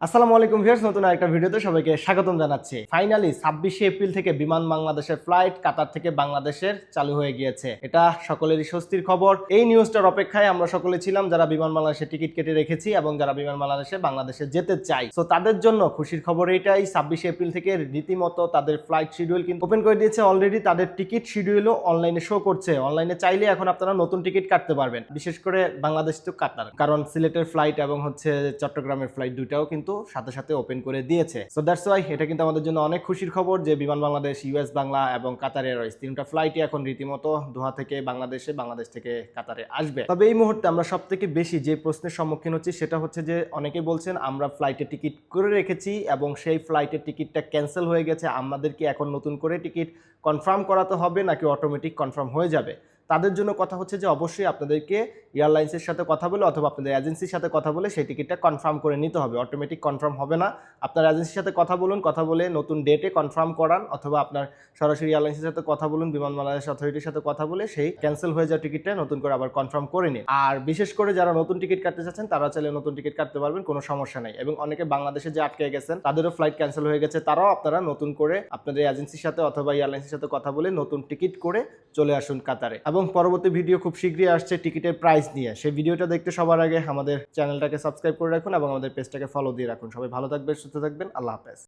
আসসালামু আলাইকুম ভিউয়ার্স, নতুন একটা ভিডিওতে সবাইকে স্বাগতম জানাচ্ছি। ফাইনালি 26শে এপ্রিল থেকে বিমান বাংলাদেশের ফ্লাইট কাতার থেকে বাংলাদেশের চালু হয়ে গিয়েছে। এটা সকলেরই স্বস্তির খবর। এই নিউজটার অপেক্ষায় আমরা সকলে ছিলাম যারা বিমান বাংলাদেশের টিকিট কেটে রেখেছি এবং যারা বিমান বাংলাদেশে যেতে চাই। সো তাদের জন্য খুশির খবর এইটাই, 26শে এপ্রিল থেকে রীতিমতো তাদের ফ্লাইট শিডিউল কিন্তু ওপেন করে দিয়েছে অলরেডি। তাদের টিকিট শিডিউলও অনলাইনে শো করছে। অনলাইনে চাইলে এখন আপনারা নতুন টিকিট কাটতে পারবেন, বিশেষ করে বাংলাদেশ টু কাতার, কারণ সিলেটের ফ্লাইট এবং চট্টগ্রামের ফ্লাইট দুটাও কিন্তু সাথে সাথে ওপেন করে দিয়েছে। সো দ্যাটস ওয়াই এটা কিন্তু আমাদের জন্য অনেক খুশির খবর যে বিমান বাংলাদেশ, ইউএস বাংলা এবং কাতার এয়ারওয়েজ তিনটা ফ্লাইটই এখন রীতিমতো দোহা থেকে বাংলাদেশে, বাংলাদেশ থেকে কাতারে আসবে। তবে এই মুহূর্তে আমরা সব থেকে বেশি যে প্রশ্নের সম্মুখীন হচ্ছি সেটা হচ্ছে যে অনেকেই বলছেন আমরা ফ্লাইটের টিকিট করে রেখেছি এবং সেই ফ্লাইটের টিকিটটা ক্যান্সেল হয়ে গেছে, আমাদের কি এখন নতুন করে টিকিট কনফার্ম করাতে হবে নাকি অটোমেটিক কনফার্ম হয়ে যাবে? তাদের জন্য কথা হচ্ছে যে অবশ্যই আপনাদেরকে এয়ারলাইন্সের সাথে কথা বলে অথবা আপনাদের এজেন্সির সাথে কথা বলে সেই টিকিটটা কনফার্ম করে নিতে হবে। অটোমেটিক কনফার্ম হবে না। আপনার এজেন্সির সাথে কথা বলুন, কথা বলে নতুন ডেটে কনফার্ম করান, অথবা আপনার সরাসরি এয়ারলাইন্সের সাথে কথা বলুন, বিমান বাংলাদেশ অথরিটির সাথে কথা বলে সেই ক্যান্সেল হয়ে যাওয়া টিকিটটা নতুন করে আবার কনফার্ম করে নিন। আর বিশেষ করে যারা নতুন টিকিট কাটতে চাচ্ছেন তারা চাইলে নতুন টিকিট কাটতে পারবেন, কোনো সমস্যা নেই। এবং অনেকে বাংলাদেশে যে আটকে গেছেন তাদেরও ফ্লাইট ক্যান্সেল হয়ে গেছে, তারাও আপনারা নতুন করে আপনাদের এজেন্সির সাথে অথবা এয়ারলাইন্সের সাথে কথা বলে নতুন টিকিট করে চলে আসুন কাতারে। এবং পরবর্তী ভিডিও খুব শীঘ্রই আসছে টিকিটের প্রাইস নিয়ে। সেই ভিডিওটা দেখতে সবার আগে আমাদের চ্যানেলটাকে সাবস্ক্রাইব করে রাখুন এবং আমাদের পেজটাকে ফলো দিয়ে রাখুন। সবাই ভালো থাকবেন, সুস্থ থাকবেন। আল্লাহ হাফেজ।